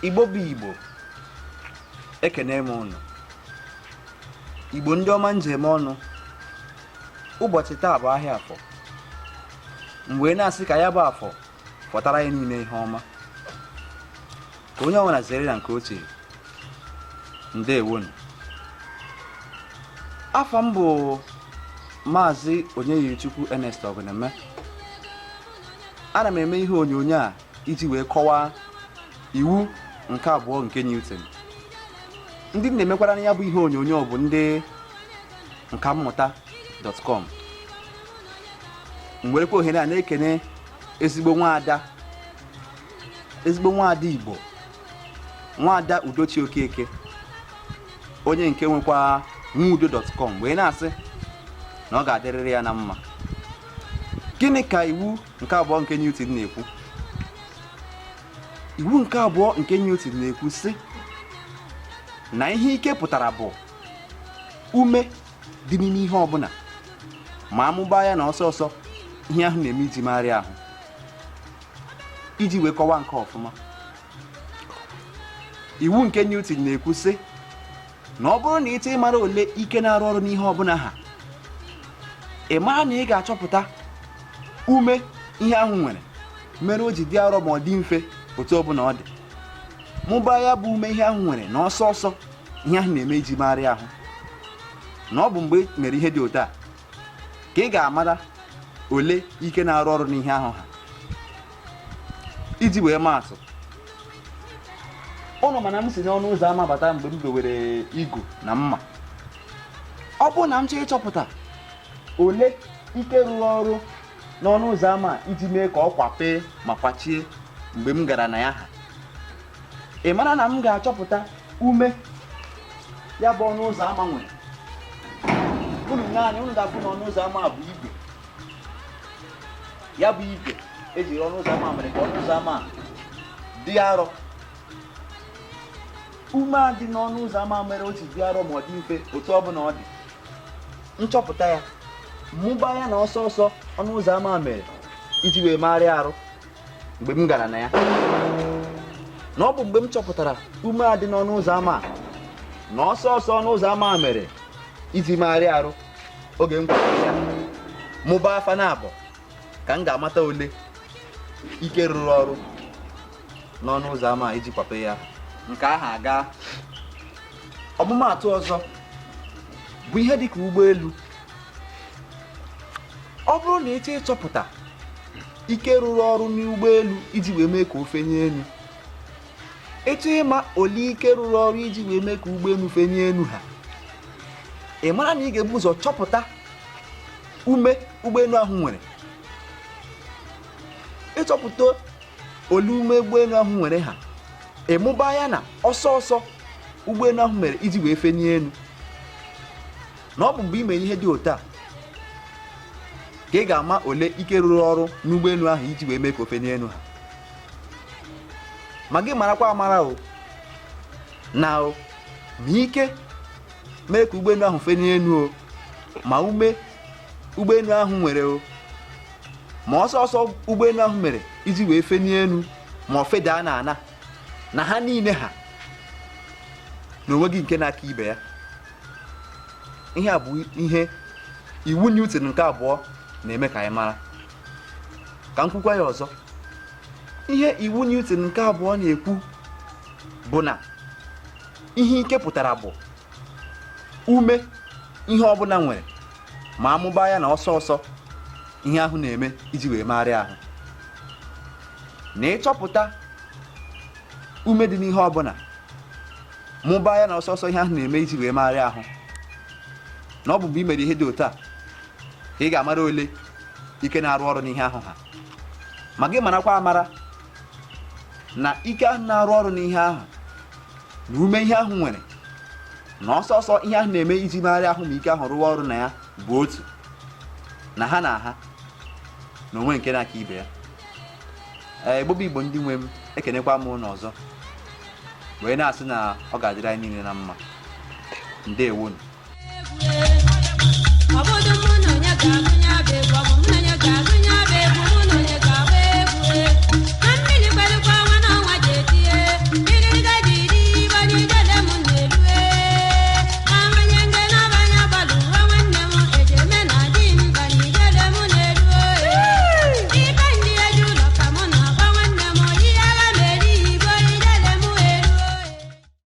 Igbo bụ Igbo, ekene m unu. Igbo ndị ọma njem ọnụ, ụbọchị taa bụ ahịa Afọ. Mgbe na-asị ka ya bụ Afọ fọtara ya niile ihe ọma, ka onye ọbụla zere na nke ochie. Ndewonu. Afa m bụ Maazị Onyeyechukwu Ernest Oguneme. Ana m eme ihe onyonyo a iji wee kọwaa iwu nke abụọ nke Newton. Ndị na-emekwara ya bụ ihe onyonyo bụ ndị nkammụta.com. Mwerekwa ohere a na-ekene ezigbo nwaada Igbo, nwaada Udochi Okeke, onye nke nwekwa nwudo.com, wee na-asị na ọ ga-adịrịrị ya na mma. Gịnị ka iwu nke abụọ nke Newton na-ekwu? Iwu nke abụọ nke Newton na-ekwu sị na ihe ike pụtara bụ ume dị n'ime ihe ọbụla, ma amụba ya na ọsọ ihe ahụ na-eme iji megharịa ahụ. Iji wee kọwaa nke ọfụma, iwu nke Newton na-ekwu sị na ọ bụrụ na ị chọọ ịmara ole ike na-arụ ọrụ n'ihe ọbụla ha, ị mara na ị ga-achọpụta ume ihe ahụ nwere mere o ji dị arọ ma ọ dị mfe otu ọbụla ọ dị. Mụbaa ya bụ ume ihe ahụ nwere na ọsọ ihe ahụ na-eme iji megharịa ahụ. Na ọ bụ mgbe mere ihe dị otu a ka ị ga-amara ole ike na-arụ ọrụ n'ihe ahụ ha. Iji wee maatụ, ụnụ mana m si n'ọnụ ụzọ ama bata mgbe m dowere igu na mma. Ọ bụ na m chọọ ịchọpụta ole ike rụrụ ọrụ n'ọnụ ụzọ ama iji mee ka ọ kwapee ma kwachie mgbe m gara na ya ha, ị mara na m ga-achọpụta ume ya bụ ọnụ ụzọ ama nwere. Unu ga-afụ na ọnụ ụzọ ama bụ igwe. Ya bụ igwe ejiri ọnụ ụzọ ama mere ka ọnụ ụzọ ama dị arọ. Ume a dị n'ọnụ ụzọ ama mere o ji dị arọ ma ọ dị mfe otu ọ bụla ọ dị. Nchọpụta ya, mụbaa ya na ọsọ ọnụ ụzọ ama mere iji wee megharịa arụ mgbe m gara na ya. Na ọ bụ mgbe m chọpụtara ume a dị n'ọnụ ụzọ ama na ọsọ ọnụ ụzọ ama mere iji megharịa arụ, oge m kwara ya mụbaa afa na abụọ, ka m ga-amata ole ike rụrụ ọrụ n'ọnụ ụzọ ama iji kwape ya. Nke ahụ aga. Ọmụmaatụ ọzọ bụ ihe dịka ụgbọelu. Ọ bụrụ na ị chọọ ịchọpụta ike rụrụ ọrụ n'ụgbọelu iji wee mee ka o fenye elu, ị chọọ ịma ole ike rụrụ ọrụ iji wee mee ka ụgbọelu fenye elu ha, ị mara na ị ga-ebu ụzọ chọpụta ume ụgbọelu ahụ nwere. Ịchọpụta ole ume ụgbọelu ahụ nwere ha, ịmụba ya na ọsọ ụgbọelu ahụ mere iji wee fenye elu. Na ọ bụ mgbe ị mere ihe dị otu a ka ị ga-ama ole ike rụrụ ọrụ n'ụgbọelu ahụ iji wee mee ka o fenye elu ha. Ma gị marakwa amara na ma ike mee ka ụgbọelu ahụ fenye elu ma ume ụgbọelu ahụ nwere ma ọsọ ụgbọelu ahụ mere iji wee fenye elu ma ọ fedaa n'ala, na ha niile ha na onweghị nke na-aka ibe ya. Ihe a bụ ihe iwu Newton nke abụọ na-eme ka anyị mara. Ka m kwukwa ya ọzọ, ihe iwu Newton nke abụọ na-ekwu bụ na ihe ike pụtara bụ ume ihe ọbụla nwere, ma amụba ya na ọsọ ihe ahụ na-eme iji wee megharịa ahụ. Na ịchọpụta ume dị n'ihe ọbụla, mụbaa ya na ọsọ ihe ahụ na-eme iji wee megharịa ahụ, na ọ bụ mgbe ị mere ihe dị otu a ka ị ga-amara ole ike na-arụ ọrụ n'ihe ahụ ha. Ma gị marakwa amara na ike ahụ na-arụ ọrụ n'ihe ahụ na ume ihe ahụ nwere na ọsọ ihe ahụ na-eme iji megharịa ahụ ma ike ahụ rụwa ọrụ na ya bụ otu, na ha na ha na onwe nke na-aka ibe ya. Igbo ndị nwe m, ekenekwa m ụnụ ọzọ, wee na-asị na ọ ga-adịrị anyị niile na mma. Ndewonu.